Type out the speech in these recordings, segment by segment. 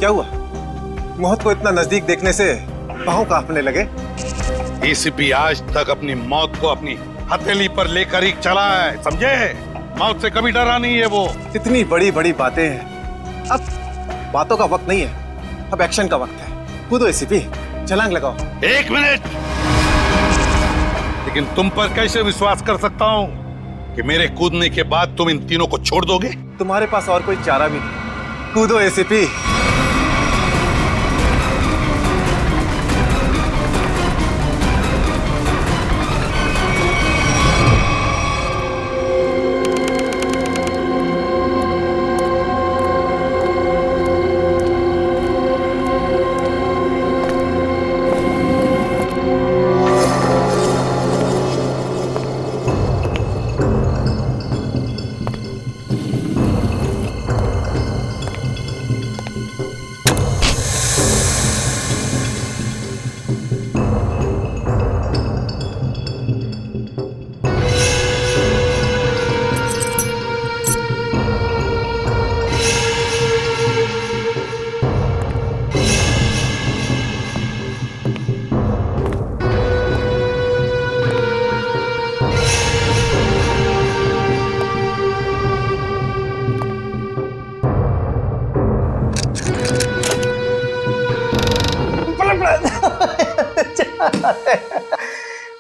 क्या हुआ? मौत को इतना नजदीक देखने से पांव कांपने लगे। एसीपी आज तक अपनी मौत को अपनी हथेली पर लेकर ही चला है, समझे? मौत से कभी डरा नहीं है वो। इतनी बड़ी बड़ी बातें हैं, अब बातों का वक्त नहीं है, अब एक्शन का वक्त है। कूदो एसीपी, छलांग लगाओ। 1 मिनट, लेकिन तुम पर कैसे विश्वास कर सकता हूं कि मेरे कूदने के बाद तुम इन तीनों को छोड़ दोगे? तुम्हारे पास और कोई चारा भी नहीं। कूदो एसीपी।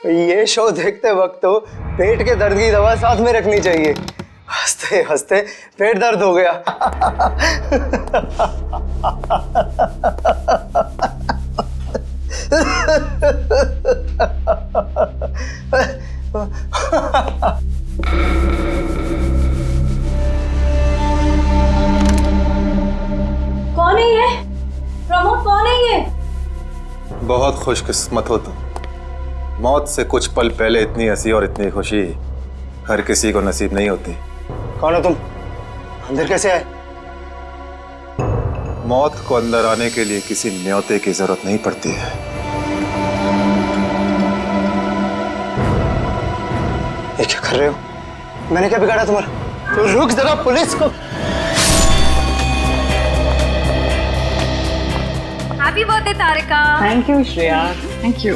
ये शो देखते वक्त तो पेट के दर्द की दवा साथ में रखनी चाहिए। हंसते हंसते पेट दर्द हो गया। कौन है ये? प्रमोद, कौन है ये? बहुत खुशकिस्मत हो तुम। मौत से कुछ पल पहले इतनी हंसी और इतनी खुशी हर किसी को नसीब नहीं होती। कौन हो तुम? अंदर कैसे आए? मौत को अंदर आने के लिए किसी न्योते की जरूरत नहीं पड़ती है। ये क्या कर रहे हो? मैंने क्या बिगाड़ा तुम्हारा? तो रुक जरा, पुलिस को। Happy birthday Tarika. Thank you Shreya, thank you.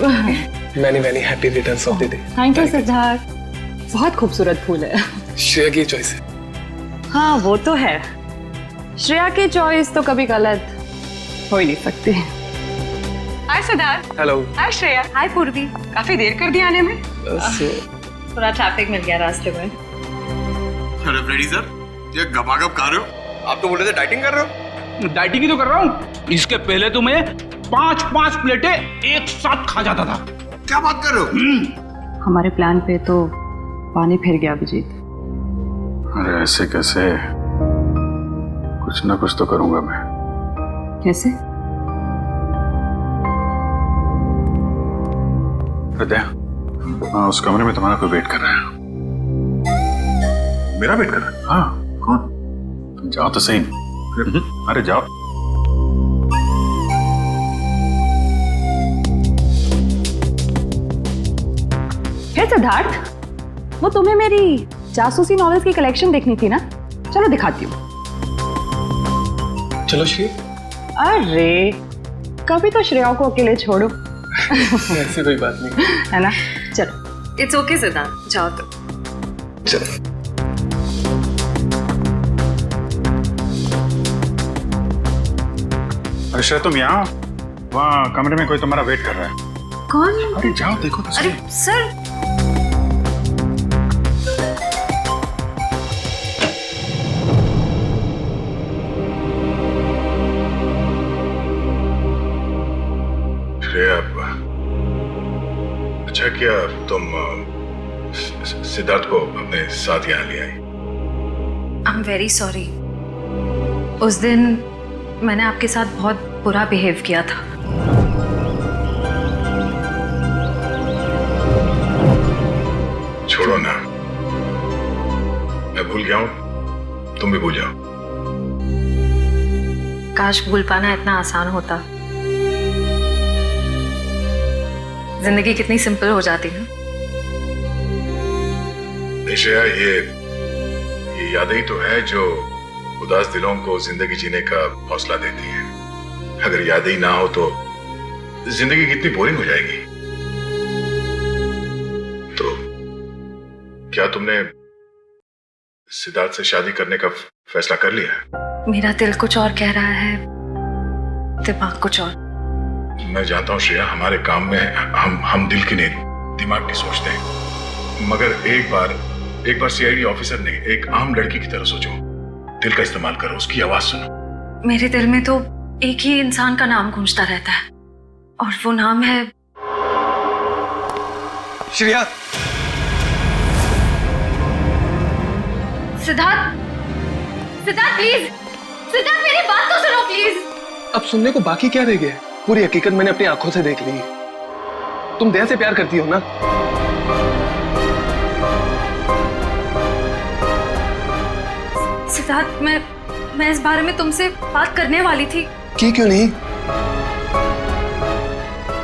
Many happy returns of the day. Thank you Siddharth, बहुत खूबसूरत फूल है। श्रेया की चॉइस है। हाँ वो तो है, श्रेया की चॉइस तो कभी गलत हो ही नहीं सकती। हाय सिद्धार्थ। हेलो। हाय श्रेया। हाय पूर्वी। काफी देर कर दी आने में। थोड़ा ट्रैफिक मिल गया रास्ते में। अरे फ्रेडी सर, ये गपागप खा रहे हो? आप तो बोल रहे थे डाइटिंग कर रहे हो। डाइटिंग ही तो कर रहा हूँ। इसके पहले तो मैं 5-5 प्लेटें एक साथ खा जाता था। क्या बात कर रहे हो? हमारे प्लान पे तो पानी फिर गया अभिजीत। अरे ऐसे कैसे? कुछ ना कुछ तो करूंगा मैं। कैसे? हृदय, उस कमरे में तुम्हारा कोई वेट कर रहा है। मेरा वेट कर रहा है? हाँ। कौन? तुम जाओ तो सही। अरे जाओ। हे सिद्धार्थ, वो तुम्हें मेरी जासूसी नॉवेल्स की कलेक्शन देखनी थी ना? चलो दिखाती हूँ। चलो श्रेया। अरे कभी तो श्रेया को अकेले छोड़ो। ऐसी कोई बात नहीं है ना? चलो। इट्स ओके सिद्धार्थ, जाओ तो। चलो। अरे श्रेया, तुम यहाँ? वहाँ कमरे में कोई तुम्हारा वेट कर रहा है। कौन? अरे जाओ देखो तो सही। अरे सर, श्रेया, अच्छा किया तुम सिद्धार्थ को अपने साथ यहाँ ले आई। I am very sorry. उस दिन मैंने आपके साथ बहुत बुरा बिहेव किया था। छोड़ो ना, मैं भूल गया हूँ, तुम भी भूल जाओ। काश भूल पाना इतना आसान होता। जिंदगी कितनी सिंपल हो जाती है। श्रेया, ये यादें ही तो है जो उदास दिलों को जिंदगी जीने का हौसला देती है। अगर यादें ही ना हो तो जिंदगी कितनी बोरिंग हो जाएगी। तो क्या तुमने सिद्धार्थ से शादी करने का फैसला कर लिया? मेरा दिल कुछ और कह रहा है, दिमाग कुछ और। मैं जानता हूँ श्रेया, हमारे काम में हम दिल की नहीं दिमाग की सोचते हैं, मगर एक बार सीआईडी ऑफिसर ने एक आम लड़की की तरह सोचो। दिल का इस्तेमाल करो, उसकी आवाज सुनो। मेरे दिल में तो एक ही इंसान का नाम गूंजता रहता है, और वो नाम है श्रेया। सिद्धार्थ। सिद्धार्थ प्लीज, सिद्धार्थ मेरी बात तो सुनो प्लीज। अब सुनने को बाकी क्या रह गया? पूरी हकीकत मैंने अपनी आंखों से देख ली। तुम दया से प्यार करती हो ना? सिद्धार्थ, मैं इस बारे में तुमसे बात करने वाली थी। की क्यों नहीं?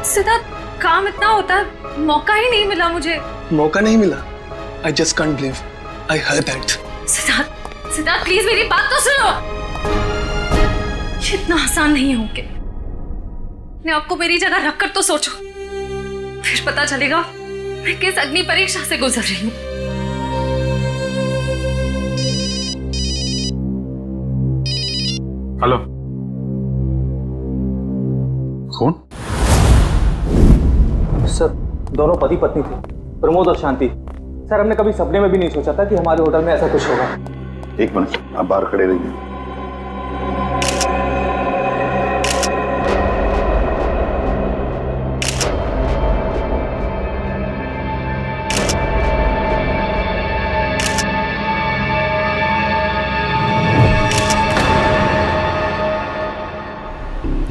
सिद्धार्थ, काम इतना होता है, मौका ही नहीं मिला मुझे। मौका नहीं मिला? I just can't believe I heard that. Siddharth please मेरी बात तो सुनो। ये इतना आसान नहीं होंगे। अपने आपको मेरी जगह रखकर तो सोचो, फिर पता चलेगा मैं किस अग्नि परीक्षा से गुजर रही हूँ। हेलो, कौन? सर, दोनों पति पत्नी थे, प्रमोद और शांति। सर, हमने कभी सपने में भी नहीं सोचा था कि हमारे होटल में ऐसा कुछ होगा। एक मिनट, आप बाहर खड़े रहिए।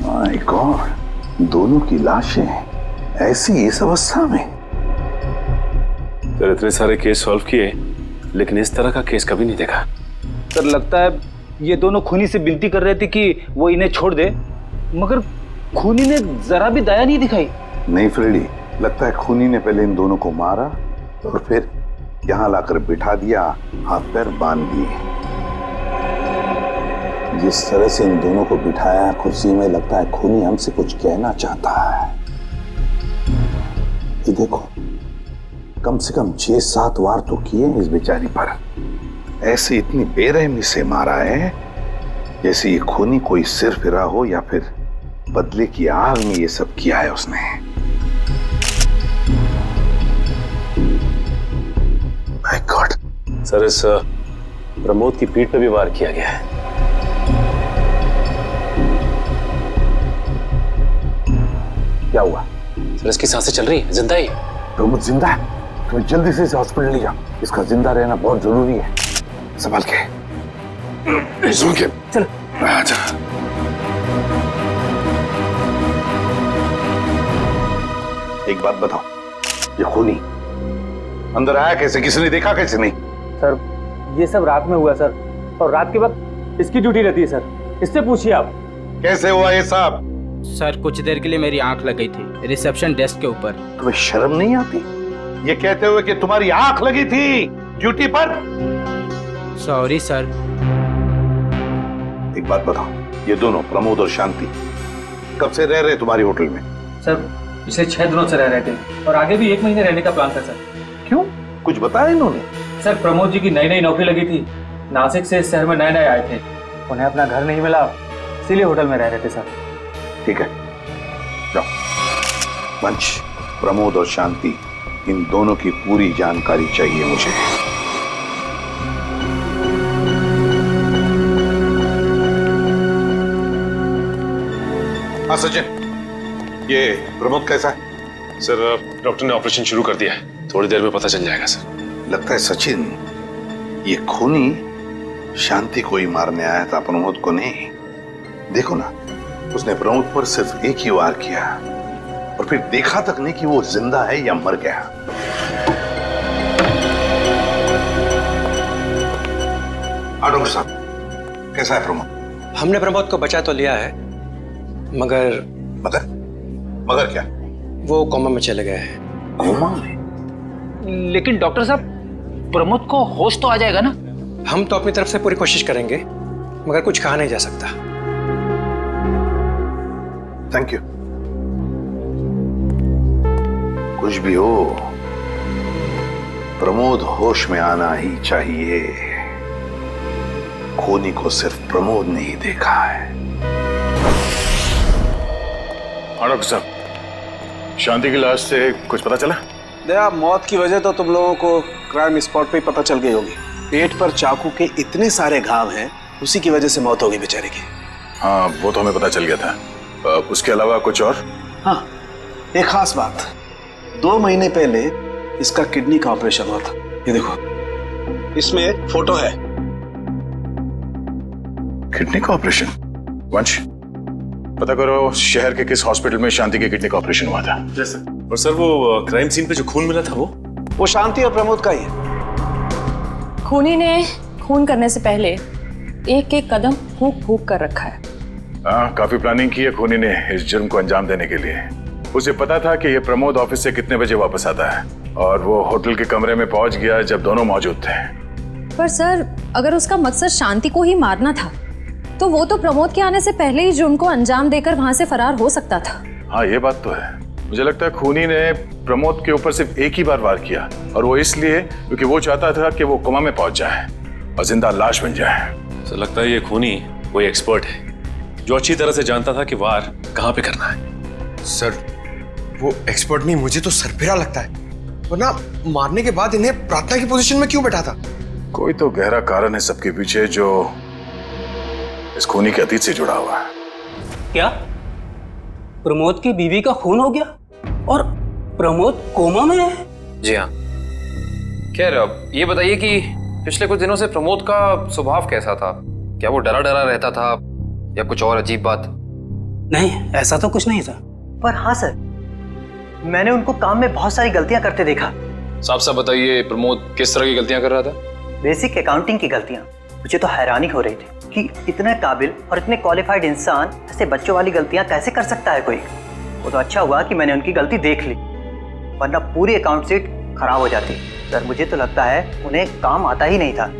माय गॉड, दोनों की लाशें ऐसी इस अवस्था में। सर, इतने सारे केस सॉल्व किए, लेकिन इस तरह का केस कभी नहीं देखा। सर, लगता है ये दोनों खूनी से विनती कर रहे थे कि वो इन्हें छोड़ दे, मगर खूनी ने जरा भी दया नहीं दिखाई। नहीं फ्रेडी, लगता है खूनी ने पहले इन दोनों को मारा और फिर यहाँ लाकर बिठा दिया, हाथ पैर बांध दिए। जिस तरह से इन दोनों को बिठाया कुर्सी में, लगता है खूनी हमसे कुछ कहना चाहता है। ये देखो, कम से कम 6-7 वार तो किए इस बेचारी पर। ऐसे इतनी बेरहमी से मारा है जैसे ये खूनी कोई सिर फिरा हो या फिर बदले की आग में ये सब किया है उसने। My God. सर, इस प्रमोद की पीठ पे भी वार किया गया है। क्या हुआ? सर, इसकी सांसें चल रही है, जिंदा ही। प्रमोद जिंदा है? तुम्हें जल्दी से इसे हॉस्पिटल ले जाओ, इसका जिंदा रहना बहुत जरूरी है। संभाल के, सुन के चल। आजा। एक बात बताओ, ये खूनी अंदर आया कैसे? किसी ने देखा कैसे? नहीं सर, ये सब रात में हुआ सर, और रात के वक्त इसकी ड्यूटी रहती है सर, इससे पूछिए आप। कैसे हुआ ये सब? सर, कुछ देर के लिए मेरी आंख लग गई थी रिसेप्शन डेस्क के ऊपर। तुम्हें शर्म नहीं आती ये कहते हुए कि तुम्हारी आंख लगी थी ड्यूटी पर? Sorry sir. एक बात बताओ, ये दोनों प्रमोद और शांति कब से रह रहे तुम्हारे होटल में? सर, पिछले 6 दिनों से रह रहे थे, और आगे भी 1 महीने रहने का प्लान था सर। क्यों, कुछ बताया इन्होंने? सर, प्रमोद जी की नई नौकरी लगी थी, नासिक से इस शहर में नए आए थे, उन्हें अपना घर नहीं मिला, इसीलिए होटल में रह रहे थे सर। ठीक है, जाओ। पंच, प्रमोद और शांति, इन दोनों की पूरी जानकारी चाहिए मुझे। हाँ सचिन, ये प्रमोद कैसा है? सर, डॉक्टर ने ऑपरेशन शुरू कर दिया है, थोड़ी देर में पता चल जाएगा सर। लगता है सचिन, ये खूनी शांति को ही मारने आया था, प्रमोद को नहीं। देखो ना, उसने प्रमोद पर सिर्फ एक ही वार किया और फिर देखा तक नहीं कि वो जिंदा है या मर गया। डॉक्टर साहब, कैसा है प्रमोद? हमने प्रमोद को बचा तो लिया है, मगर मगर क्या? वो कोमा में चले गए हैं। कोमा में? लेकिन डॉक्टर साहब, प्रमोद को होश तो आ जाएगा ना? हम तो अपनी तरफ से पूरी कोशिश करेंगे, मगर कुछ कहा नहीं जा सकता। Thank you. कुछ भी हो, प्रमोद होश में आना ही चाहिए। खूनी को सिर्फ प्रमोद ने ही देखा है। डॉक्टर साहब, शांति की लाश से कुछ पता चला? दया, मौत की वजह तो तुम लोगों को क्राइम स्पॉट पे ही पता चल गई होगी। पेट पर चाकू के इतने सारे घाव हैं, उसी की वजह से मौत हो गई बेचारे की। हाँ, वो तो हमें पता चल गया था। उसके अलावा कुछ और? हाँ, एक खास बात। 2 महीने पहले इसका किडनी का ऑपरेशन हुआ था। ये देखो, इसमें फोटो है। किडनी का ऑपरेशन? वंश, पता करो शहर के किस हॉस्पिटल में शांति के किडनी का ऑपरेशन हुआ था। जैसे और सर, वो क्राइम सीन पे जो खून मिला था वो शांति और प्रमोद का ही है। खूनी ने खून करने से पहले एक एक कदम फूंक फूंक कर रखा है। हाँ, काफी प्लानिंग की है खूनी ने इस जुर्म को अंजाम देने के लिए। उसे पता था कि ये प्रमोद ऑफिस से कितने बजे वापस आता है, और वो होटल के कमरे में पहुंच गया जब दोनों मौजूद थे। पर सर, अगर उसका मकसद शांति को ही मारना था तो वो तो प्रमोद के आने से पहले ही जुर्म को अंजाम देकर वहां से फरार हो सकता था। हाँ, ये बात तो है। मुझे लगता है खूनी ने प्रमोद के ऊपर सिर्फ एक ही बार वार किया, और वो इसलिए क्योंकि वो चाहता था कि वो कोमा में पहुंच जाए और जिंदा लाश बन जाए। सर, लगता है ये खूनी कोई एक्सपर्ट है जो अच्छी तरह से जानता था कि वार कहाँ पे करना है। सर, वो एक्सपर्ट नहीं, मुझे तो सरफिरा लगता है। वरना मारने के बाद इन्हें प्रार्थना की पोजीशन में क्यों बैठा था? कोई तो गहरा कारण है सबके पीछे जो इस खूनी के अतीत से जुड़ा हुआ है। क्या प्रमोद की बीवी का खून हो गया और प्रमोद कोमा में है? जी हाँ। खैर, अब ये बताइए कि पिछले कुछ दिनों से प्रमोद का स्वभाव कैसा था? क्या वो डरा डरा रहता था या कुछ और अजीब बात? नहीं, ऐसा तो कुछ नहीं था। पर हाँ सर, मैंने उनको काम में बहुत सारी गलतियां करते देखा। साफ साफ बताइए, प्रमोद किस तरह की गलतियां कर रहा था? बेसिक अकाउंटिंग की गलतियां। मुझे तो हैरानी हो रही थी कि इतने काबिल और इतने क्वालिफाइड इंसान ऐसे बच्चों वाली गलतियां कैसे कर सकता है कोई। वो तो अच्छा हुआ कि मैंने उनकी गलती देख ली, वरना पूरी अकाउंट शीट खराब हो जाती। सर, मुझे तो लगता है उन्हें काम आता ही नहीं था।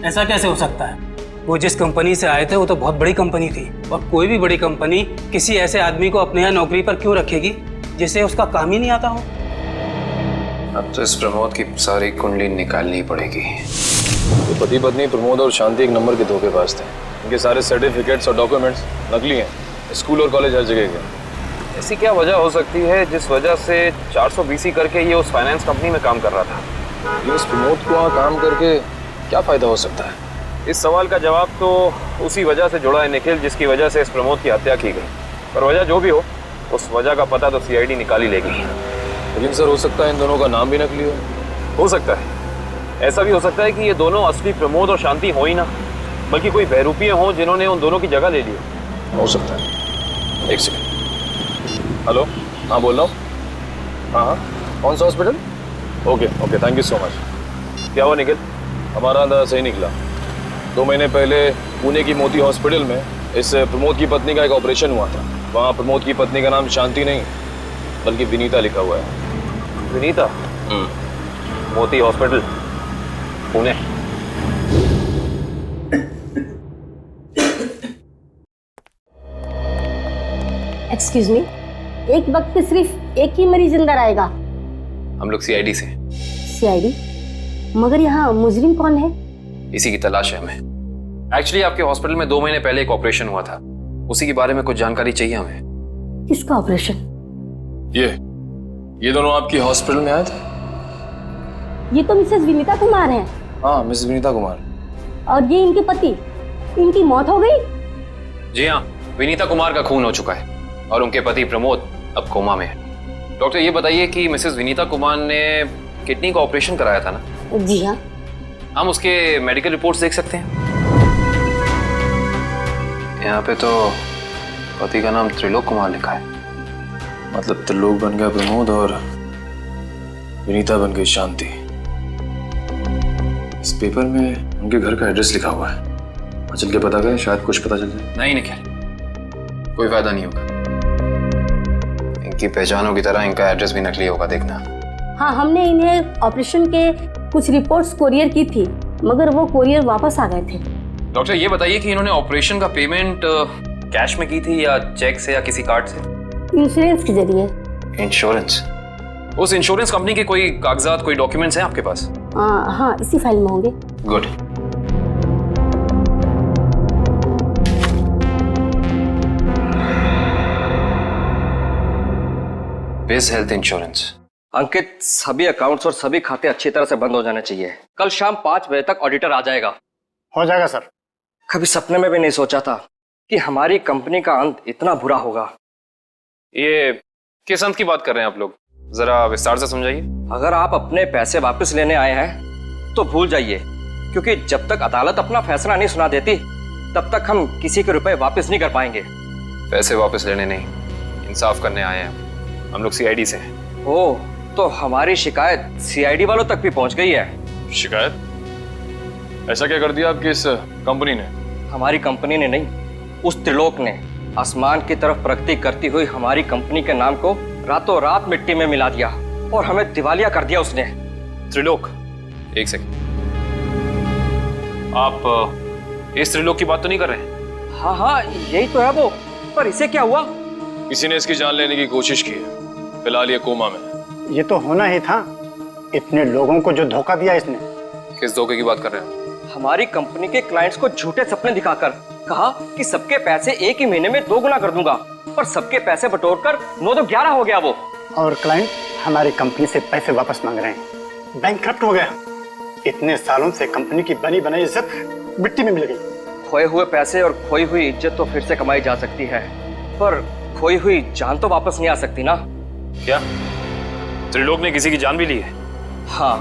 ऐसा कैसे हो सकता है? वो जिस कंपनी से आए थे वो तो बहुत बड़ी कंपनी थी, और कोई भी बड़ी कंपनी किसी ऐसे आदमी को अपने यहाँ नौकरी पर क्यों रखेगी जिसे उसका काम ही नहीं आता हो? अब तो इस प्रमोद की सारी कुंडली निकालनी पड़ेगी। तो पति पत्नी प्रमोद और शांति एक नंबर के धोखेबाज थे। इनके सारे सर्टिफिकेट्स और डॉक्यूमेंट्स नकली हैं। स्कूल और कॉलेज हर जगह के। ऐसी क्या वजह हो सकती है जिस वजह से 420 करके ये उस फाइनेंस कंपनी में काम कर रहा था? ये इस प्रमोद को वहाँ काम करके क्या फायदा हो सकता है? इस सवाल का जवाब तो उसी वजह से जुड़ा है निखिल, जिसकी वजह से इस प्रमोद की हत्या की गई। पर वजह जो भी हो, उस वजह का पता तो सीआईडी निकाल ही लेगी। लेकिन सर, हो सकता है इन दोनों का नाम भी नकली हो सकता है। ऐसा भी हो सकता है कि ये दोनों असली प्रमोद और शांति हो ही ना, बल्कि कोई बहरूपिये हों जिन्होंने उन दोनों की जगह ले ली हो सकता है। एक सेकंड। हेलो, हाँ बोल रहा हूँ। हाँ, कौन सा hospital? Okay, thank you so much. क्या हुआ निखिल? हमारा अंदाजा सही निकला। 2 महीने पहले पुणे की मोती हॉस्पिटल में इस प्रमोद की पत्नी का एक ऑपरेशन हुआ था। वहाँ प्रमोद की पत्नी का नाम शांति नहीं बल्कि विनीता लिखा हुआ है। विनीता? मोती हॉस्पिटल, पुणे। एक्सक्यूज मी, एक वक्त पे सिर्फ एक ही मरीज अंदर आएगा? हम लोग सीआईडी से। सीआईडी? मगर यहाँ मुजरिम कौन है? इसी की तलाश है हमें। एक्चुअली आपके हॉस्पिटल में 2 महीने पहले एक ऑपरेशन हुआ था, उसी के बारे में कुछ जानकारी चाहिए हमें। किसका ऑपरेशन? ये दोनों आपकी हॉस्पिटल में आए थे? ये तो मिसेस विनीता कुमार हैं। हाँ, मिसेस विनीता कुमार। और ये इनके पति, इनकी मौत हो गई? जी हाँ, विनीता कुमार का खून हो चुका है और उनके पति प्रमोद अब कोमा में है। डॉक्टर, ये बताइए कि मिसेस विनीता कुमार ने किडनी का ऑपरेशन कराया था ना? जी हाँ। हम उसके मेडिकल रिपोर्ट्स देख सकते हैं? यहाँ पे तो पति का नाम त्रिलोक कुमार लिखा है। मतलब त्रिलोक बन गया प्रमोद और विनीता बन गई शांति। इस पेपर में उनके घर का एड्रेस लिखा हुआ है। चल के पता करें, शायद कुछ पता चल जाए। नहीं निखिल, कोई फायदा नहीं होगा। इनकी पहचानों की तरह इनका एड्रेस भी नकली होगा, देखना। हाँ, हमने इन्हें ऑपरेशन के कुछ रिपोर्ट्स कोरियर की थी, मगर वो कोरियर वापस आ गए थे। डॉक्टर, ये बताइए कि इन्होंने ऑपरेशन का पेमेंट कैश में की थी या चेक से या किसी कार्ड से? इंश्योरेंस के जरिए। इंश्योरेंस? उस इंश्योरेंस कंपनी के कोई कागजात, कोई डॉक्यूमेंट्स हैं आपके पास? हाँ, इसी फाइल में होंगे। गुड। बिज हेल्थ इंश्योरेंस। अंकित, सभी अकाउंट्स और सभी खाते अच्छी तरह से बंद हो जाने चाहिए। कल शाम 5 बजे तक ऑडिटर आ जाएगा। हो जाएगा सर। कभी सपने में भी नहीं सोचा था कि हमारी कंपनी का अंत इतना बुरा होगा। ये किस अंत की बात कर रहे हैं आप लोग? जरा विस्तार से समझाइए। अगर आप अपने पैसे वापस लेने आए हैं तो भूल जाइए, क्योंकि जब तक अदालत अपना फैसला नहीं सुना देती तब तक हम किसी के रुपए वापस नहीं कर पाएंगे। पैसे वापस लेने नहीं, इंसाफ करने आए हैं हम लोग। सीआईडी से हैं। ओह, तो हमारी शिकायत सीआईडी वालों तक भी पहुंच गई है। शिकायत? ऐसा क्या कर दिया आपकी इस कंपनी ने? हमारी कंपनी ने नहीं, उस त्रिलोक ने आसमान की तरफ प्रगति करती हुई हमारी कंपनी के नाम को रातों रात मिट्टी में मिला दिया और हमें दिवालिया कर दिया उसने। त्रिलोक? एक सेकंड, आप इस त्रिलोक की बात तो नहीं कर रहे हैं? हाँ, यही तो है वो। पर इसे क्या हुआ? किसी ने इसकी जान लेने की कोशिश की है। फिलहाल ये कोमा में। ये तो होना ही था, इतने लोगों को जो धोखा दिया इसने। किस धोखे की बात कर रहे हैं? हमारी कंपनी के क्लाइंट्स को झूठे सपने दिखाकर कहा कि सबके पैसे एक ही महीने में 2 गुना कर दूंगा, पर सबके पैसे बटोरकर 9 तो 11 हो गया वो। और क्लाइंट हमारी कंपनी से पैसे वापस मांग रहे हैं। बैंकक्रप्ट हो गया। इतने सालों से कंपनी की बनी बनाई इज्जत मिट्टी में मिल गई। खोए हुए पैसे और खोई हुई इज्जत तो फिर से कमाई जा सकती है, पर खोई हुई जान तो वापस नहीं आ सकती ना। क्या त्रिलोक ने किसी की जान भी ली है? हाँ,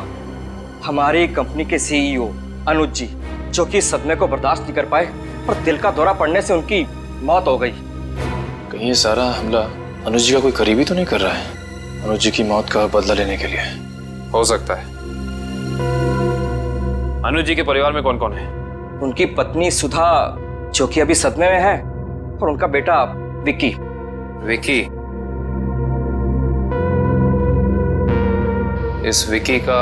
हमारी कंपनी के सीईओ अनुज जी, जो कि सदमे को बर्दाश्त नहीं कर पाए और दिल का दौरा पड़ने से उनकी मौत हो गई। कहीं ये सारा हमला अनुज जी का कोई करीबी तो नहीं कर रहा है? अनुज जी की मौत का बदला लेने के लिए? हो सकता है। अनुज जी के परिवार में कौन कौन है? उनकी पत्नी सुधा, जो कि अभी सदमे में है, और उनका बेटा विक्की। विक्की? इस विक्की का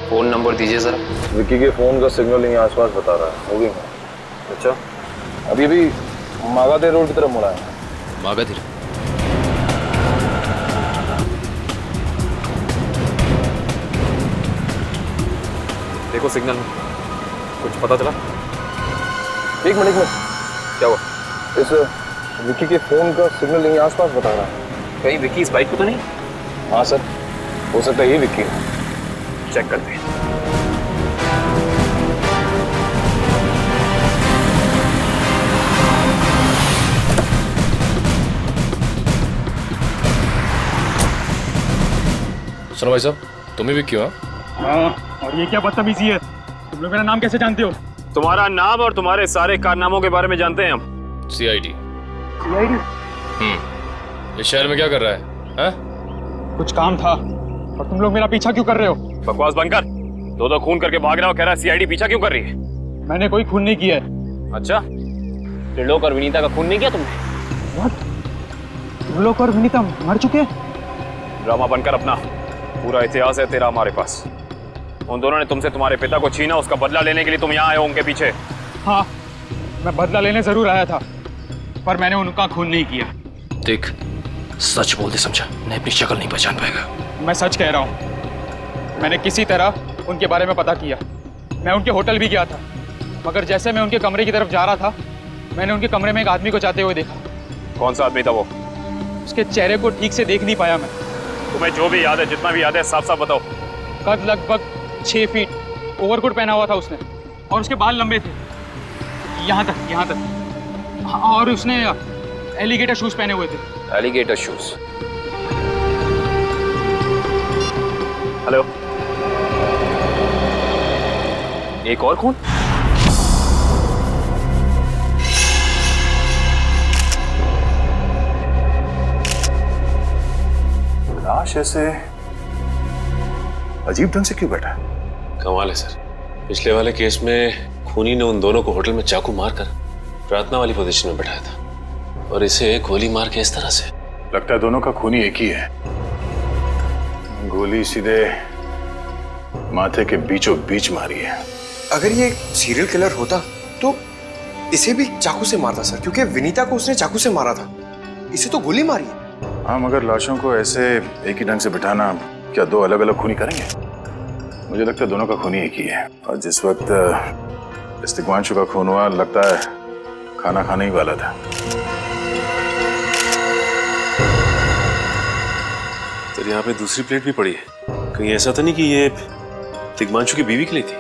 फोन नंबर दीजिए जरा। विक्की के फोन का सिग्नल यहीं आसपास बता रहा है। होगी मैं। अच्छा, अभी भी मागाधीर रोड की तरफ मुड़ा है। मागाधीर? देखो सिग्नल में कुछ पता चला? एक मिनट। क्या हुआ? इस विक्की के फोन का सिग्नल यहीं आसपास बता रहा है। कहीं विक्की इस बाइक पे तो नहीं? हाँ सर, हो सकता है ये विक्की है। चेक करते हैं। सुनो भाई साहब, तुम ही विक्की हो? हाँ, और ये क्या बदतमीजी है? तुम लोग मेरा नाम कैसे जानते हो? तुम्हारा नाम और तुम्हारे सारे कारनामों के बारे में जानते हैं हम। सीआईडी। सीआईडी? इस शहर में क्या कर रहा है? हाँ? कुछ काम था, और तुम लोग मेरा पीछा क्यों कर रहे हो? बकवास बंद कर। दो खून करके भाग रहा हो, कह रहा है सीआईडी पीछा क्यों कर रही है? मैंने कोई खून नहीं किया है। अच्छा, त्रिलोक और विनीता का खून नहीं किया तुमने? What? त्रिलोक और विनीता मर चुके हैं? ड्रामा बनकर अपना पूरा इतिहास है तेरा हमारे पास। उन दोनों ने तुमसे तुम्हारे पिता को छीना, उसका बदला लेने के लिए तुम यहाँ आए हो उनके पीछे। हाँ, मैं बदला लेने जरूर आया था, पर मैंने उनका खून नहीं किया। देख, सच बोल दे समझा, नहीं अपनी शक्ल नहीं पहचान पाएगा। मैं सच कह रहा हूँ। मैंने किसी तरह उनके बारे में पता किया। मैं उनके होटल भी गया था, मगर जैसे मैं उनके कमरे की तरफ जा रहा था, मैंने उनके कमरे में एक आदमी को जाते हुए देखा। कौन सा आदमी था वो? उसके चेहरे को ठीक से देख नहीं पाया मैं। तुम्हें जो भी याद है, जितना भी याद है, साफ साफ बताओ। कद लगभग 6 फीट, ओवरकोट पहना हुआ था उसने, और उसके बाल लंबे थे यहाँ तक। और उसने एलिगेटर शूज पहने हुए थे। Alligator shoes? हेलो, एक और खून? लाश ऐसे अजीब ढंग से क्यों बैठा है? कमाल है सर, पिछले वाले केस में खूनी ने उन दोनों को होटल में चाकू मारकर प्रार्थना वाली पोजीशन में बैठाया था, और इसे गोली मार के इस तरह से। लगता है दोनों का खूनी एक ही है। गोली सीधे माथे के बीचों बीच मारी है। अगर ये सीरियल किलर होता तो इसे भी चाकू से मारता सर, क्योंकि विनीता को उसने चाकू से मारा था। इसे तो गोली मारी है। हाँ, मगर लाशों को ऐसे एक ही ढंग से बिठाना क्या दो अलग अलग खूनी करेंगे? मुझे लगता है दोनों का खूनी एक ही है। और जिस वक्त इस तिग्मांशु का खून हुआ, लगता है खाना खाने ही वाला था। तो यहाँ पे दूसरी प्लेट भी पड़ी है। कहीं ऐसा तो नहीं कि ये तिग्मांशु की बीवी के लिए थी?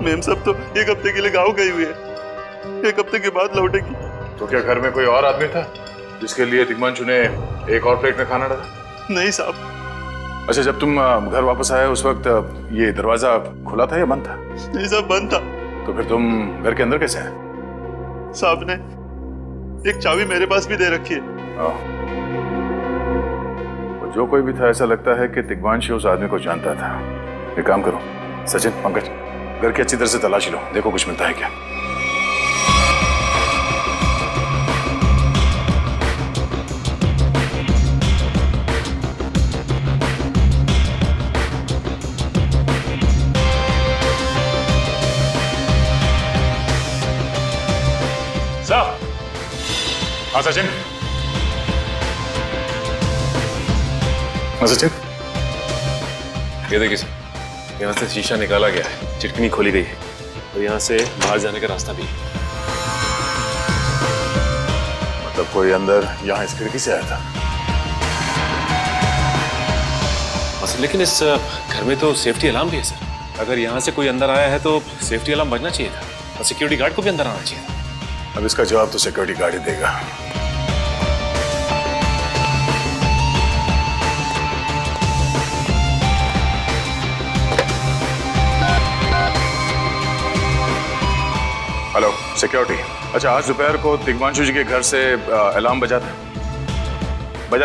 मैम सब तो एक हफ्ते के लिए गाँव गई हुई है, एक हफ्ते के बाद लौटेगी। तो क्या घर में कोई और आदमी था जिसके लिए तिग्मांशु ने एक और प्लेट में खाना डाला? नहीं साहब। अच्छा, जब तुम घर वापस आए उस वक्त ये दरवाजा खुला था या बंद था? नहीं साहब, बंद था। तो फिर तुम घर के अंदर कैसे आए? साहब ने एक चाबी मेरे पास भी दे रखी है। जो कोई भी था, ऐसा लगता है कि तिग्मांशु उस आदमी को जानता था। एक काम करो सचिन, पंकज, घर की अच्छी तरह से तलाशी लो, देखो कुछ मिलता है क्या। साहब। हाँ सचिन। सचिन, ये देखिए सर, यहाँ से शीशा निकाला गया है, चिटकनी खोली गई है और यहाँ से बाहर जाने का रास्ता भी है। मतलब कोई अंदर यहाँ इस खिड़की से आया था? सर, लेकिन इस घर में तो सेफ्टी अलार्म भी है सर। अगर यहाँ से कोई अंदर आया है तो सेफ्टी अलार्म बजना चाहिए था और सिक्योरिटी गार्ड को भी अंदर आना चाहिए था। अब इसका जवाब तो सिक्योरिटी गार्ड ही देगा। Hello security. अच्छा, आज दोपहर को तिग्मांशु जी के घर से अलार्म बजा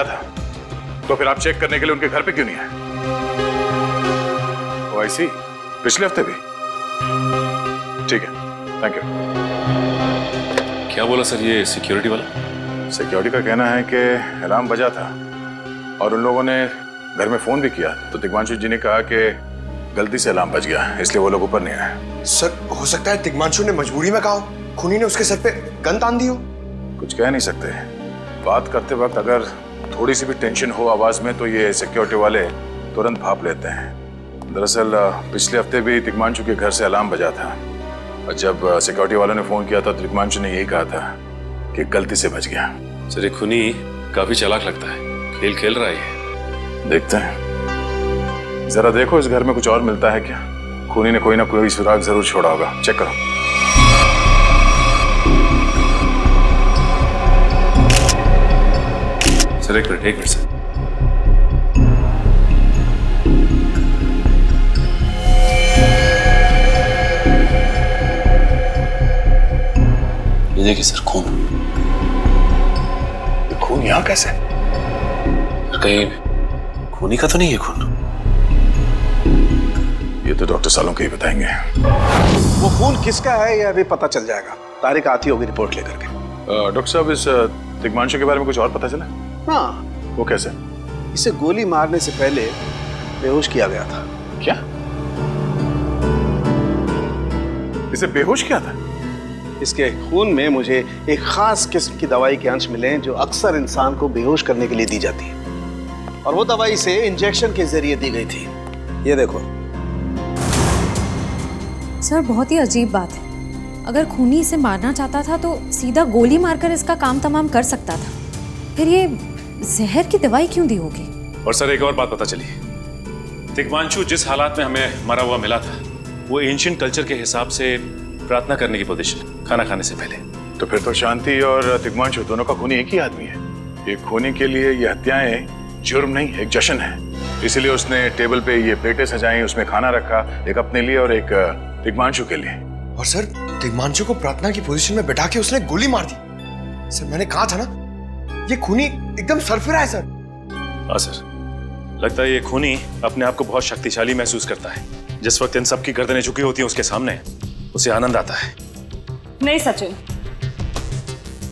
था, तो फिर आप चेक करने के लिए उनके घर पे क्यों नहीं आए? ओ आई सी, पिछले हफ्ते भी? ठीक है, थैंक यू। क्या बोला सर ये सिक्योरिटी वाला? सिक्योरिटी का कहना है कि अलार्म बजा था और उन लोगों ने घर में फोन भी किया, तो तिग्मांशु जी ने कहा कि गलती से अलार्म बज गया, इसलिए वो लोग ऊपर नहीं आए। सर, हो सकता है तिग्मांशु ने मजबूरी में कहा हो, खूनी ने उसके सर पे गन तान दी हो। कुछ कह नहीं सकते। बात करते वक्त अगर थोड़ी सी भी टेंशन हो आवाज में तो ये सिक्योरिटी वाले तुरंत भाप लेते हैं। दरअसल पिछले हफ्ते भी तिग्मांशु के घर से अलार्म बजा था और जब सिक्योरिटी वालों ने फोन किया था तो तिग्मांशु ने यही कहा था कि गलती से बच गया। सर, ये खूनी काफी चालाक लगता है, खेल खेल रहा है। देखते हैं, जरा देखो इस घर में कुछ और मिलता है क्या। खूनी ने कोई ना कोई सुराग जरूर छोड़ा होगा, चेक करो। सर एक मिनट सर। ये देखिए सर, खून। ये खून यहाँ कैसे? कहीं खूनी का तो नहीं है खून? ये तो डॉक्टर सालों के ही बताएंगे। वो खून किसका है ये अभी पता चल जाएगा। तारिक आती होगी रिपोर्ट लेकर के। डॉक्टर साहब, इस तिग्मांशु के बारे में कुछ और पता चला? हाँ। वो कैसे? इसे गोली मारने से पहले बेहोश किया गया था। क्या? इसे बेहोश किया था? इसके खून में मुझे एक खास किस्म की दवाई के अंश मिले जो अक्सर इंसान को बेहोश करने के लिए दी जाती है, और वो दवाई इसे इंजेक्शन के जरिए दी गई थी। ये देखो। सर, बहुत ही अजीब बात है। अगर खूनी इसे मारना चाहता था तो सीधा गोली मारकर इसका काम तमाम कर सकता था, फिर ये जहर की दवाई क्यों दी होगी? और सर एक और बात पता चली, तिग्मांशु जिस हालात में हमें मरा हुआ मिला था वो एंशिएंट कल्चर के हिसाब से प्रार्थना करने की पोजीशन, खाना खाने से पहले। तो फिर तो शांति और तिग्मांशु दोनों का खूनी एक ही आदमी है। एक खूनी के लिए ये हत्याएं जुर्म नहीं, एक जश्न है। इसीलिए उसने टेबल पे ये प्लेटें सजाई, उसमें खाना रखा, एक अपने लिए और एक तिग्मांशु के लिए। और सर, तिग्मांशु को प्रार्थना की पोजीशन में बैठा के उसने गोली मार दी। सर, मैंने कहा था ना, ये खूनी एकदम सरफिरा है सर। हाँ सर, लगता है ये खूनी अपने आप को बहुत शक्तिशाली महसूस करता है। जिस वक्त इन सब की गर्दनें झुकी होती हैं उसके सामने, उसे आनंद आता है। नहीं सचिन,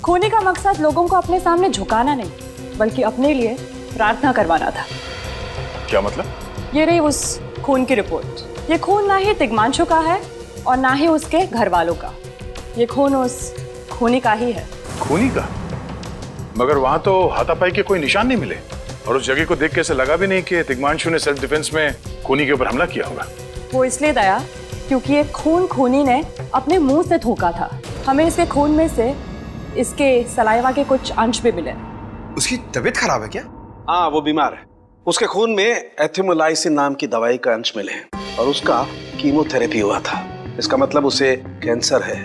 खूनी का मकसद लोगों को अपने सामने झुकाना नहीं, बल्कि अपने लिए प्रार्थना करवाना था। क्या मतलब? ये रही उस खून की रिपोर्ट। ये खून ना ही तिग्मांशु का है और ना ही उसके घर वालों का। ये खून उस खूनी का ही है। खूनी का? मगर वहां तो हाथापाई के कोई निशान नहीं मिले और उस जगह को देख के ऐसे लगा भी नहीं कि तिग्मांशु ने सेल्फ डिफेंस में खूनी के ऊपर हमला किया होगा। वो इसलिए दया क्योंकि ये खून खूनी ने अपने मुंह से थूका था। हमें इसके खून में से इसके सलाइवा के कुछ अंश भी मिले। उसकी तबीयत खराब है क्या? हाँ, वो बीमार है। उसके खून में एथिमोलाइसिन नाम की दवाई का अंश मिले हैं और उसका कीमोथेरेपी हुआ था। इसका मतलब उसे कैंसर है,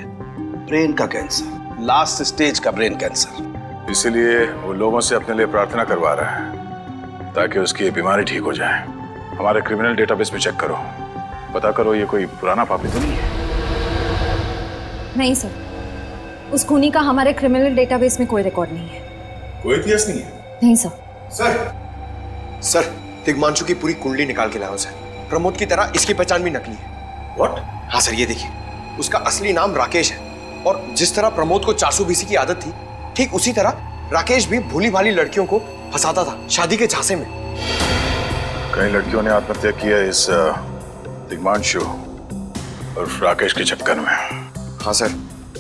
ब्रेन का कैंसर, लास्ट स्टेज का ब्रेन कैंसर। इसीलिए वो लोगों से अपने लिए प्रार्थना करवा रहा है ताकि उसकी बीमारी ठीक हो जाए। हमारे क्रिमिनल डेटाबेस में चेक करो, पता करो ये कोई पुराना पापी तो नहीं है। नहीं सर, उस खूनी का हमारे क्रिमिनल डेटाबेस में कोई रिकॉर्ड नहीं है। कोई इतिहास नहीं है? नहीं सर। सर, तिग्मांशु की पूरी कुंडली निकाल के लाओ सर। प्रमोद की तरह इसकी पहचान भी नकली है। व्हाट? हाँ सर, ये देखिए, उसका असली नाम राकेश है और जिस तरह प्रमोद को 420 की आदत थी, ठीक उसी तरह राकेश भी भोली भाली लड़कियों को फंसाता था शादी के झांसे में। कई लड़कियों ने आत्महत्या की है इस तिग्मांशु और राकेश के चक्कर में। हाँ सर,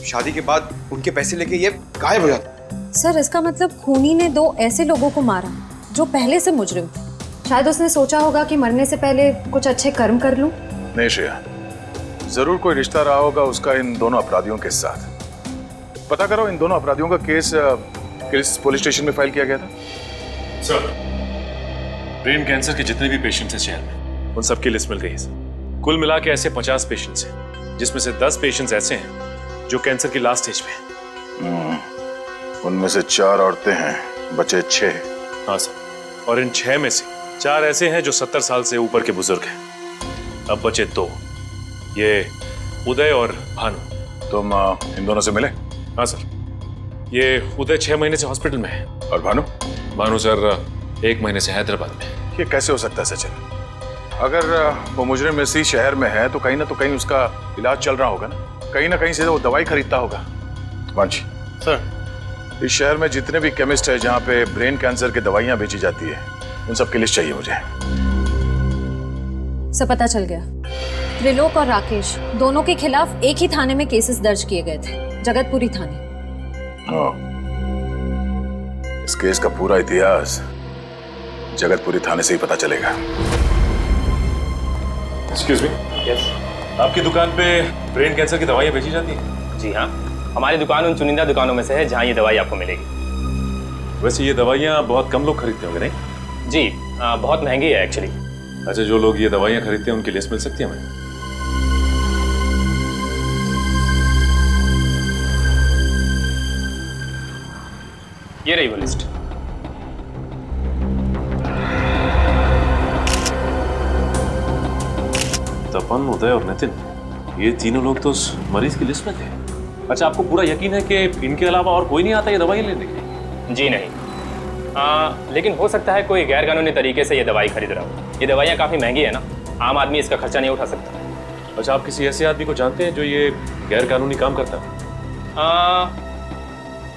शादी के बाद उनके पैसे लेके ये गायब हो जाता। सर, इसका मतलब खूनी ने 2 ऐसे लोगों को मारा जो पहले से मुजरिम थे। शायद उसने सोचा होगा कि मरने से पहले कुछ अच्छे कर्म कर लूं। नहीं श्रेया, जरूर कोई रिश्ता रहा होगा उसका इन दोनों अपराधियों के साथ। पता करो इन दोनों अपराधियों का केस किस पुलिस स्टेशन में फाइल किया गया था? सर, ब्रेन कैंसर के जितने भी पेशेंट्स हैं शहर में, उन सबकी लिस्ट मिल गई है सर। कुल मिला के ऐसे 50 पेशेंट्स हैं, जिसमें से 10 पेशेंट्स ऐसे हैं जो कैंसर की लास्ट स्टेज पे हैं। उनमें से 4 औरतें हैं, बचे 6। हाँ सर, और इन 6 में से 4 ऐसे हैं जो 70 साल से ऊपर के बुजुर्ग हैं। अब बचे 2, ये उदय और भानु। तुम इन दोनों से मिले? हाँ सर, ये उदय 6 महीने से हॉस्पिटल में है। और भानु? भानु सर 1 महीने से हैदराबाद में। ये कैसे हो सकता है सचिन? अगर वो मुजरिम इसी शहर में है तो कहीं ना उसका इलाज चल रहा होगा ना कहीं से वो दवाई खरीदता होगा। वांची सर, इस शहर में जितने भी केमिस्ट है जहाँ पे ब्रेन कैंसर की दवाइयाँ बेची जाती है, उन सब की लिस्ट चाहिए मुझे। सब पता चल गया। त्रिलोक और राकेश दोनों के खिलाफ एक ही थाने में केसेस दर्ज किए गए थे, जगतपुरी थाने। इस केस का पूरा इतिहास जगतपुरी थाने से ही पता चलेगा। Excuse me. यस। आपकी दुकान पे ब्रेन कैंसर की दवाइयाँ बेची जाती हैं? जी हाँ, हमारी दुकान उन चुनिंदा दुकानों में से है जहाँ ये दवाई आपको मिलेगी। वैसे ये दवाइयाँ बहुत कम लोग खरीदते होंगे नहीं? जी, बहुत महंगी है एक्चुअली। अच्छा, जो लोग ये दवाइयाँ खरीदते हैं उनकी लिस्ट मिल सकती है हमें? ये रही वो लिस्ट। तपन, उदय और नितिन, ये तीनों लोग तो उस मरीज की लिस्ट में थे। अच्छा, आपको पूरा यकीन है कि इनके अलावा और कोई नहीं आता ये दवाई लेने के लिए? जी नहीं, लेकिन हो सकता है कोई गैर कानूनी तरीके से ये दवाई खरीद रहा हो। ये दवाइयाँ काफ़ी महंगी है ना, आम आदमी इसका खर्चा नहीं उठा सकता। अच्छा, आप किसी ऐसे आदमी को जानते हैं जो ये गैर कानूनी काम करता है?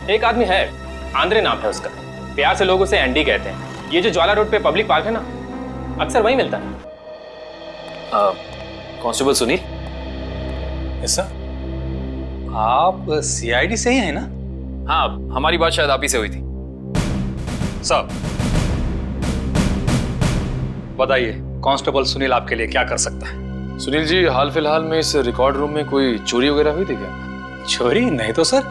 एक आदमी है, आंद्रे नाम है उसका। प्यार से लोग उसे एंडी कहते हैं। ये जो ज्वाला रोड पे पब्लिक पार्क है ना, अक्सर वहीं मिलता है। कांस्टेबल सुनील। ऐसा? आप सीआईडी से ही हैं ना? हाँ, हमारी बात शायद आप ही से हुई थी। साहब बताइए, कांस्टेबल सुनील आपके लिए क्या कर सकता है? सुनील जी, हाल फिलहाल में इस रिकॉर्ड रूम में कोई चोरी वगैरह हुई थी क्या? चोरी नहीं तो सर,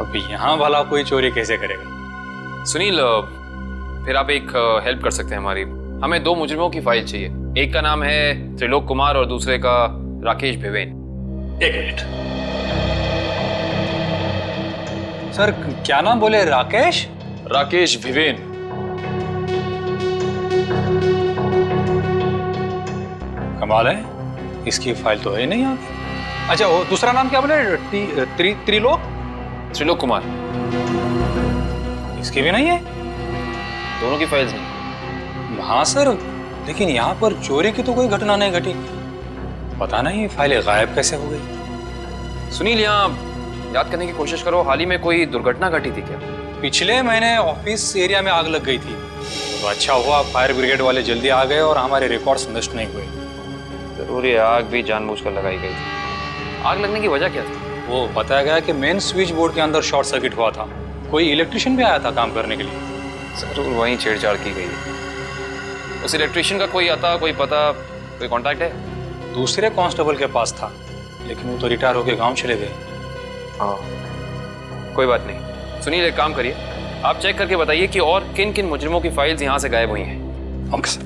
अब यहाँ भला कोई चोरी कैसे करेगा? सुनील, फिर आप एक हेल्प कर सकते हैं हमारी। हमें 2 मुजरिमों की फाइल चाहिए। एक का नाम है त्रिलोक कुमार और दूसरे का राकेश भिवेन। 1 मिनट सर, क्या नाम बोले? राकेश? राकेश भिवेन। कमाल है, इसकी फाइल तो है नहीं यहाँ। अच्छा, वो दूसरा नाम क्या बोले? त्रिलोक? त्रिलोक कुमार। इसकी भी नहीं है? दोनों की फाइल्स नहीं। हाँ सर, लेकिन यहाँ पर चोरी की तो कोई घटना नहीं घटी। पता नहीं फाइलें गायब कैसे हो गई। सुनील, यहाँ याद करने की कोशिश करो, हाल ही में कोई दुर्घटना घटी थी क्या? पिछले महीने ऑफिस एरिया में आग लग गई थी, तो अच्छा हुआ फायर ब्रिगेड वाले जल्दी आ गए और हमारे रिकॉर्ड्स नष्ट नहीं हुए। जरूर ये आग भी जानबूझकर लगाई गई थी। आग लगने की वजह क्या थी? वो बताया गया कि मेन स्विच बोर्ड के अंदर शॉर्ट सर्किट हुआ था कोई इलेक्ट्रिशियन भी आया था काम करने के लिए? जरूर वहीं छेड़छाड़ की गई है। उस इलेक्ट्रिशियन का कोई आता, कोई पता, कोई कांटेक्ट है? दूसरे कांस्टेबल के पास था, लेकिन वो तो रिटायर होके गांव चले गए। हाँ, कोई बात नहीं। सुनील, एक काम करिए, आप चेक करके बताइए कि और किन किन मुजरिमों की फाइल्स यहाँ से गायब हुई हैं। Okay sir.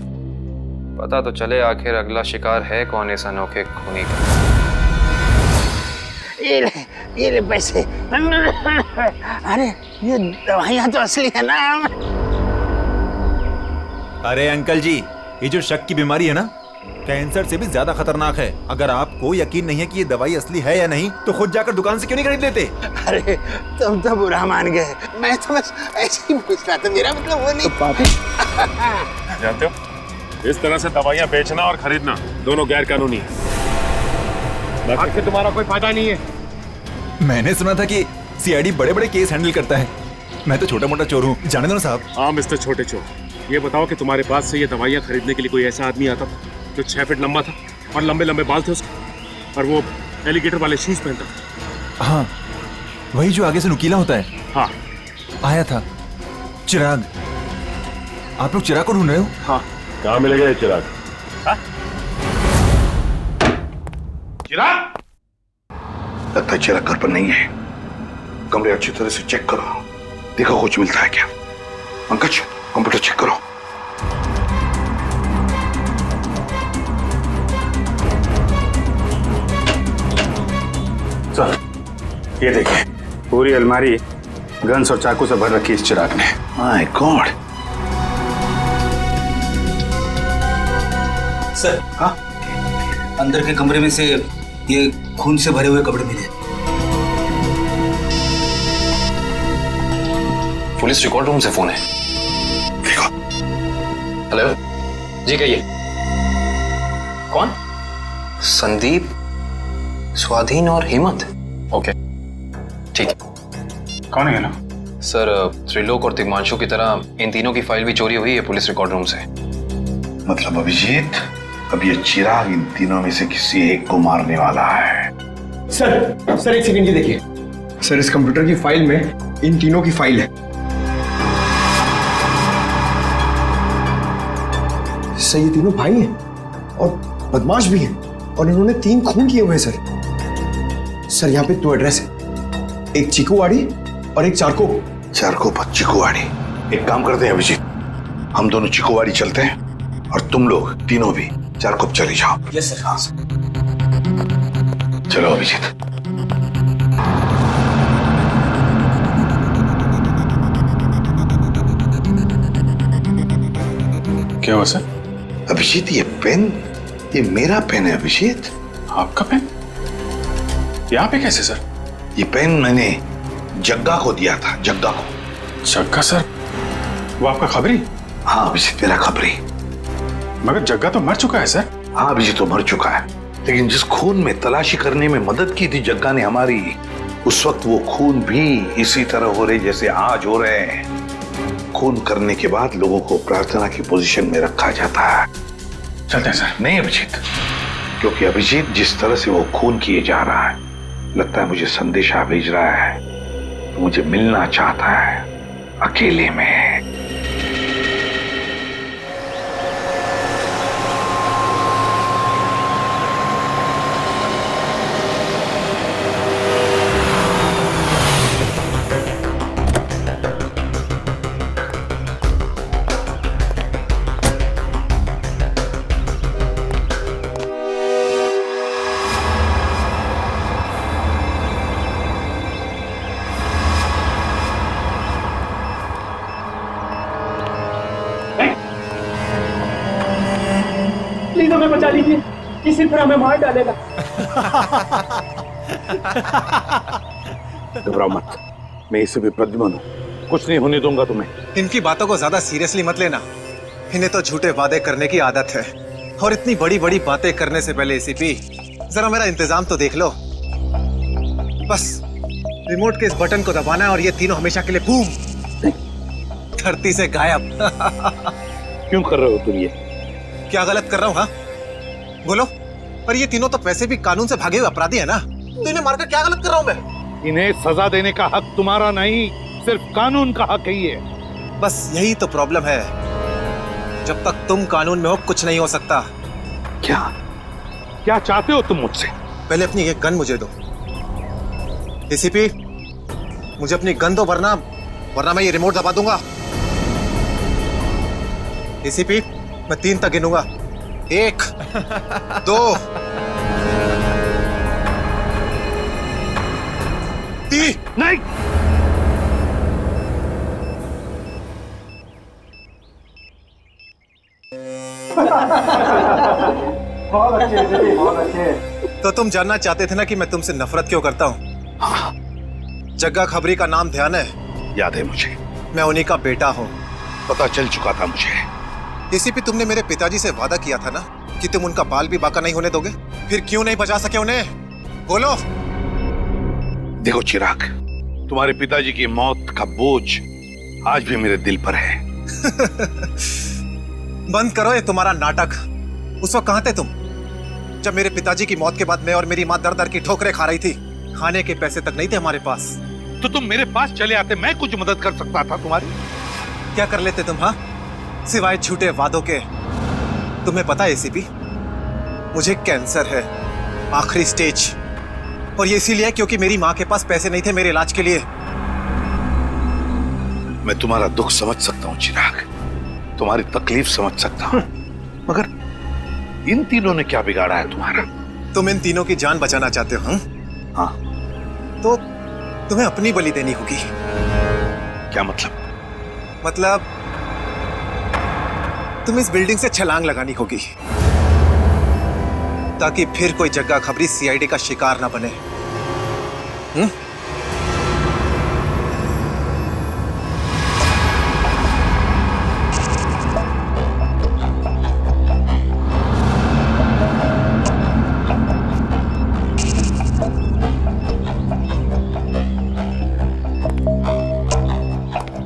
पता तो चले आखिर अगला शिकार है कौन इस अनोखे खूनी का। ये ले पैसे। अरे ये दवाइयाँ तो असली है ना। अरे अंकल जी, ये जो शक की बीमारी है ना, कैंसर से भी ज्यादा खतरनाक है। अगर आपको यकीन नहीं है कि ये दवाई असली है या नहीं, तो खुद जाकर दुकान से क्यों नहीं खरीद लेते? अरे तुम तो बुरा मान गए, मैं तो बस ऐसे ही पूछ रहा था, मेरा मतलब वो नहीं। जानते हो, इस तरह से दवाइयाँ बेचना और खरीदना दोनों गैर कानूनी है। बाकी तुम्हारा कोई फायदा नहीं है। मैंने सुना था कि सीआईडी बड़े बड़े केस हैंडल करता है। मैं तो छोटा मोटा चोर हूँ, जाने दो ना साहब। हाँ मिस्टर छोटे चोर, ये बताओ कि तुम्हारे पास से ये दवाइयाँ खरीदने के लिए कोई ऐसा आदमी आता था जो 6 फीट लंबा था और लंबे लंबे बाल थे उसके, और वो एलिगेटर वाले शूज पहनता था? हाँ, वही जो आगे से नुकीला होता है। हाँ, आया था। चिराग, आप लोग चिराग को ढूंढ रहे हो? हाँ। कहाँ मिलेगा ये चिराग? चिराग? लगता है चिराग घर पर नहीं है। कमरे अच्छी तरह से चेक करो, देखो कुछ मिलता है क्या। पंकज, कंप्यूटर चेक करो। सर, ये देखिए, पूरी अलमारी गन्स और चाकू से भर रखी इस चिराग ने। My God. सर, हाँ, अंदर के कमरे में से ये खून से भरे हुए कपड़े मिले। पुलिस रिकॉर्ड रूम से फोन है। देखो। हेलो जी, कहिए। कौन? संदीप, स्वाधीन और हेमंत। ओके, ठीक है। कौन है ना? सर, त्रिलोक और तिग्मांशु की तरह इन तीनों की फाइल भी चोरी हुई है पुलिस रिकॉर्ड रूम से। मतलब अभिजीत, अब ये चिराग इन तीनों में से किसी एक को मारने वाला है। सर एक सेकंड, ये देखिए सर, इस कंप्यूटर की फाइल में इन तीनों की फाइल है। सर, ये तीनों भाई हैं और बदमाश भी हैं, और इन्होंने 3 खून किए हुए हैं सर। यहाँ पे 2 एड्रेस है, एक चीकूवाड़ी और एक चारको। चारको पर चीकूवाड़ी। एक काम करते हैं अभिजीत, हम दोनों चीकूवाड़ी चलते हैं और तुम लोग तीनों भी चारको चले जाओ। Yes sir. हाँ सर। चलो अभिजीत। क्या हुआ सर? अभिजीत, ये पेन, ये मेरा पेन है अभिजीत। आपका पेन? यहाँ पे कैसे सर? ये पेन मैंने जग्गा को दिया था, जग्गा को। जग्गा सर? वो आपका खबरी? हाँ अभिजीत, मेरा खबरी। मगर जग्गा तो मर चुका है सर। हाँ अभिजीत, तो मर चुका है, लेकिन जिस खून में तलाशी करने में मदद की थी जग्गा ने हमारी, उस वक्त वो खून भी इसी तरह हो रहे जैसे आज हो रहे हैं। खून करने के बाद लोगों को प्रार्थना की पोजीशन में रखा जाता है। चलते हैं सर। नहीं अभिजीत, क्योंकि अभिजीत जिस तरह से वो खून किए जा रहा है, लगता है मुझे संदेशा भेज रहा है, मुझे मिलना चाहता है अकेले में। प्लीज हमें बचा लीजिए, किसी तरह हमें मार डालेगा। घबराओ मत, मैं इसे भी प्रद्युम्न हूं, कुछ नहीं होने दूंगा तुम्हें। इनकी बातों को ज्यादा सीरियसली मत लेना, इन्हें तो झूठे वादे करने की आदत है, और इतनी बड़ी बड़ी बातें करने से पहले एसीपी जरा मेरा इंतजाम तो देख लो। बस रिमोट के इस बटन को दबाना है और ये तीनों हमेशा के लिए बूम, धरती से गायब। क्यों कर रहे हो तुम ये? क्या गलत कर रहा हूँ? हाँ बोलो। पर ये तीनों तो वैसे भी कानून से भागे हुए अपराधी है ना, तो इन्हें मारकर क्या गलत कर रहा हूँ मैं? इन्हें सजा देने का हक तुम्हारा नहीं, सिर्फ कानून का हक है ये। बस यही तो प्रॉब्लम है, जब तक तुम कानून में हो कुछ नहीं हो सकता। क्या क्या चाहते हो तुम मुझसे? पहले अपनी ये गन मुझे दो। एसीपी, मुझे अपनी गन दो, वरना मैं ये रिमोट दबा दूंगा। एसीपी, मैं 3 तक गिनूंगा। 1 2 3। नहीं, बहुत अच्छे, बहुत अच्छे। तो तुम जानना चाहते थे ना कि मैं तुमसे नफरत क्यों करता हूँ? हाँ। जग्गा खबरी का नाम ध्यान है? याद है मुझे। मैं उन्हीं का बेटा हूँ। पता चल चुका था मुझे। एसीपी, तुमने मेरे पिताजी से वादा किया था ना कि तुम उनका बाल भी बाका नहीं होने दोगे। फिर क्यों नहीं बचा सके उन्हें? बोलो। देखो चिराग, तुम्हारे पिताजी की मौत का बोझ आज भी मेरे दिल पर है। बंद करो ये तुम्हारा नाटक। उस वक्त कहाँ थे तुम, जब मेरे पिताजी की मौत के बाद मैं और मेरी माँ दर दर की ठोकरें खा रही थी? खाने के पैसे तक नहीं थे हमारे पास। तो तुम मेरे पास चले आते, मैं कुछ मदद कर सकता था तुम्हारी। क्या कर लेते तुम? हाँ, सिवाय झूठे वादों के। तुम्हें पता है एसीपी, मुझे कैंसर है, आखिरी स्टेज। और ये इसीलिए क्योंकि मेरी माँ के पास पैसे नहीं थे मेरे इलाज के लिए। मैं तुम्हारा दुख समझ सकता हूँ चिराग, तुम्हारी तकलीफ समझ सकता हूँ, मगर इन तीनों ने क्या बिगाड़ा है तुम्हारा? तुम इन तीनों की जान बचाना चाहते हो? हाँ। तो तुम्हें अपनी बलि देनी होगी। क्या मतलब? मतलब तुम इस बिल्डिंग से छलांग लगानी होगी, ताकि फिर कोई जग्गा खबरी सीआईडी का शिकार ना बने।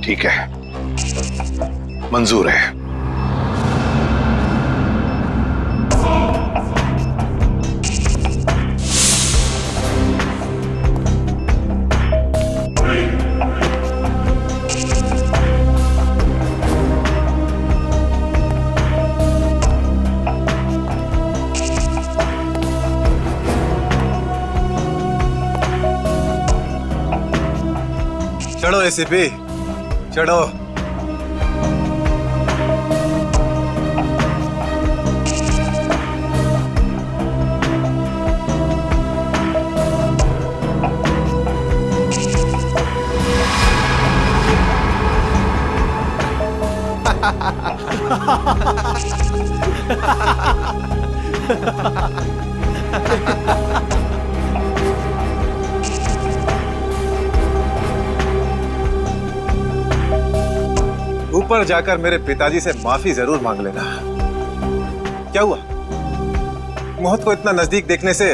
ठीक है, मंजूर है। चढ़ो एसीपी, चढ़ो। ऊपर जाकर मेरे पिताजी से माफी जरूर मांग लेना। क्या हुआ, मौत को इतना नजदीक देखने से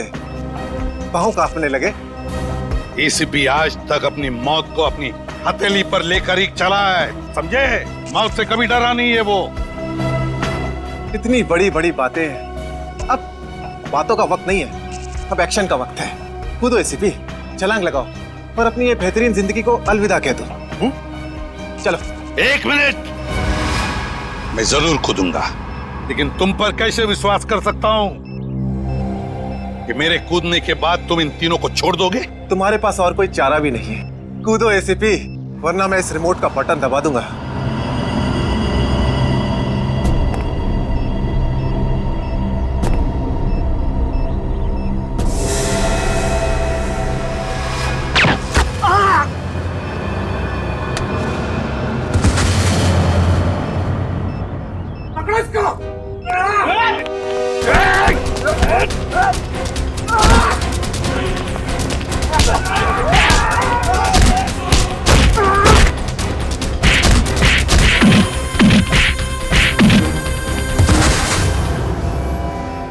पांव कांपने लगे? एसीपी आज तक अपनी मौत को अपनी हथेली पर लेकर ही चला है, समझे? मौत से कभी डरा नहीं है वो। इतनी बड़ी बड़ी बातें, अब बातों का वक्त नहीं है, अब एक्शन का वक्त है। कूदो एसीपी, छलांग लगाओ और अपनी ये बेहतरीन जिंदगी को अलविदा कह दो। चलो। 1 मिनट, मैं जरूर कूदूंगा, लेकिन तुम पर कैसे विश्वास कर सकता हूं कि मेरे कूदने के बाद तुम इन तीनों को छोड़ दोगे? तुम्हारे पास और कोई चारा भी नहीं है। कूदो एसीपी, वरना मैं इस रिमोट का बटन दबा दूंगा।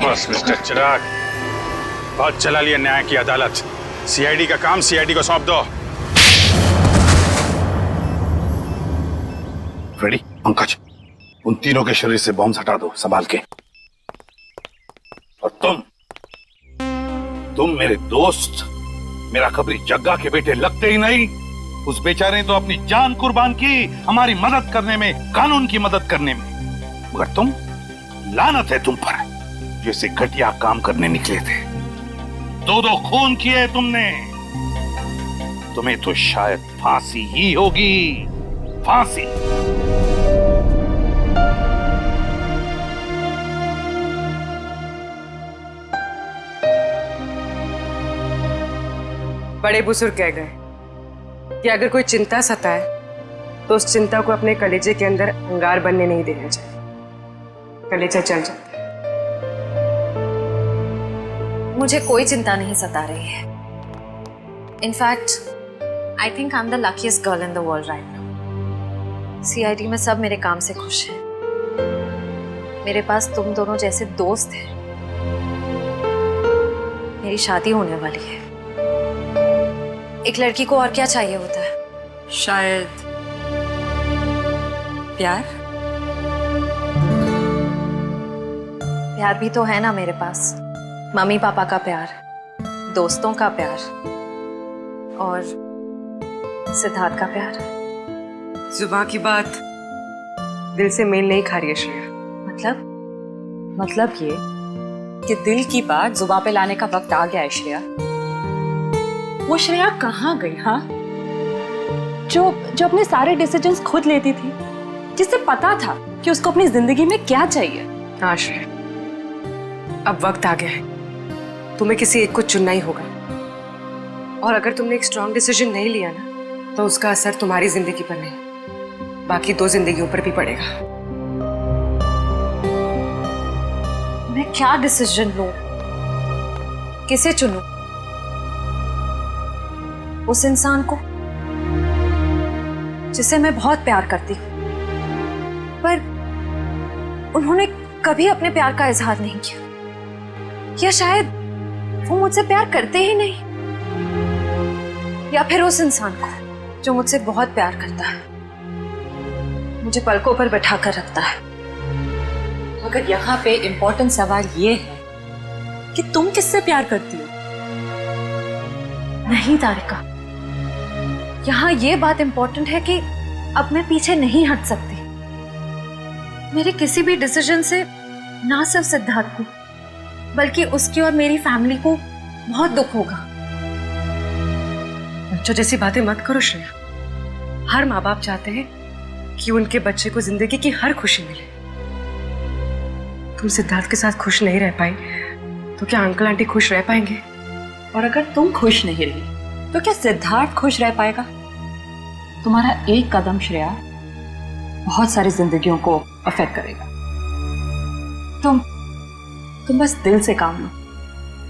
बस मिस्टर चिराग, बहुत चला लिया न्याय की अदालत। सीआईडी का काम सीआईडी को सौंप दो। रेडी? पंकज, उन तीनों के शरीर से बॉम्ब हटा दो, संभाल के। और तुम मेरे दोस्त, मेरा खबरी जग्गा के बेटे लगते ही नहीं, उस बेचारे ने तो अपनी जान कुर्बान की हमारी मदद करने में, कानून की मदद करने में। मगर तुम, लानत है तुम पर, जैसे घटिया काम करने निकले थे। 2 खून किए तुमने। तुम्हें तो शायद फांसी ही होगी, फांसी। बड़े बुजुर्ग कह गए कि अगर कोई चिंता सताए तो उस चिंता को अपने कलेजे के अंदर अंगार बनने नहीं देना चाहिए। कलेजा जल जाता है। मुझे कोई चिंता नहीं सता रही है। In fact I think I am the luckiest girl in the world right now. CID में सब मेरे काम से खुश हैं। मेरे पास तुम दोनों जैसे दोस्त हैं। मेरी शादी होने वाली है। एक लड़की को और क्या चाहिए होता है? शायद प्यार। प्यार भी तो है ना मेरे पास। मम्मी पापा का प्यार, दोस्तों का प्यार और सिद्धार्थ का प्यार। जुबान की बात दिल से मेल नहीं खा रही है श्रेया। मतलब ये कि दिल की बात जुबान पे लाने का वक्त आ गया है श्रेया। वो श्रेया कहाँ गई? हाँ, जो अपने सारे डिसीजंस खुद लेती थी, जिसे पता था कि उसको अपनी जिंदगी में क्या चाहिए। हाँ श्रेया, अब वक्त आ गया है। तुम्हें किसी एक को चुनना ही होगा। और अगर तुमने एक स्ट्रॉन्ग डिसीजन नहीं लिया ना, तो उसका असर तुम्हारी जिंदगी पर नहीं, बाकी 2 जिंदगियों पर भी पड़ेगा। मैं क्या डिसीजन लूं? किसे चुनूं? उस इंसान को जिसे मैं बहुत प्यार करती हूँ, पर उन्होंने कभी अपने प्यार का इजहार नहीं किया। या शायद वो मुझसे प्यार करते ही नहीं। या फिर उस इंसान को जो मुझसे बहुत प्यार करता है, मुझे पलकों पर बैठा कर रखता है। मगर यहाँ पे इम्पोर्टेंट सवाल ये है कि तुम किससे प्यार करती हो? नहीं तारिका, यहाँ ये बात इम्पोर्टेंट है कि अब मैं पीछे नहीं हट सकती। मेरे किसी भी डिसीजन से ना सिर्फ सिद्धार्थ को, बल्कि उसकी और मेरी फैमिली को बहुत दुख होगा। बच्चों जैसी बातें मत करो श्रेया। हर माँ बाप चाहते हैं कि उनके बच्चे को जिंदगी की हर खुशी मिले। तुम सिद्धार्थ के साथ खुश नहीं रह पाई तो क्या अंकल आंटी खुश रह पाएंगे? और अगर तुम खुश नहीं रही तो क्या सिद्धार्थ खुश रह पाएगा? तुम्हारा एक कदम श्रेया बहुत सारी जिंदगियों को अफेक्ट करेगा। तुम बस दिल से काम लो।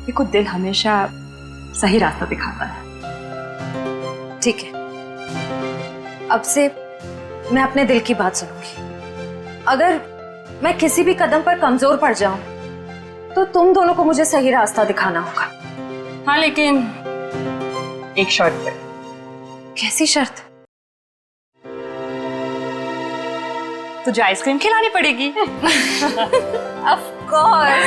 देखो, दिल हमेशा सही रास्ता दिखाता है। ठीक है, अब से मैं अपने दिल की बात सुनूंगी। अगर मैं किसी भी कदम पर कमजोर पड़ जाऊं तो तुम दोनों को मुझे सही रास्ता दिखाना होगा। हाँ, लेकिन एक शर्त पे। कैसी शर्त? तुझे आइसक्रीम खिलानी पड़ेगी। Of course.